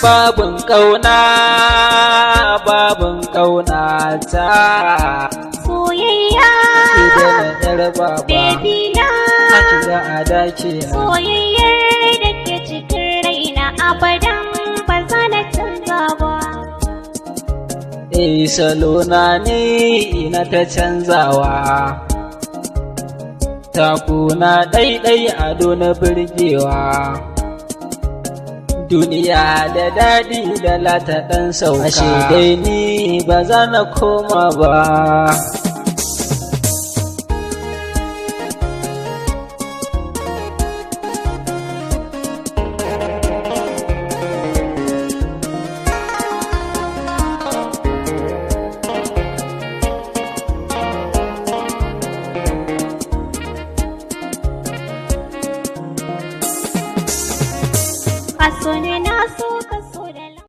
babin ƙauna ta soyayya idan yar baba baby na kiga a dace soyayyar da ke cikin raina abadan ba za na canza ba. salona ne ina ta canzawa takuna ɗaiɗai ado na birgewa duniya da daɗi da lata ɗan sauka ashe dai ni ba za na koma ba. Kaso ne na so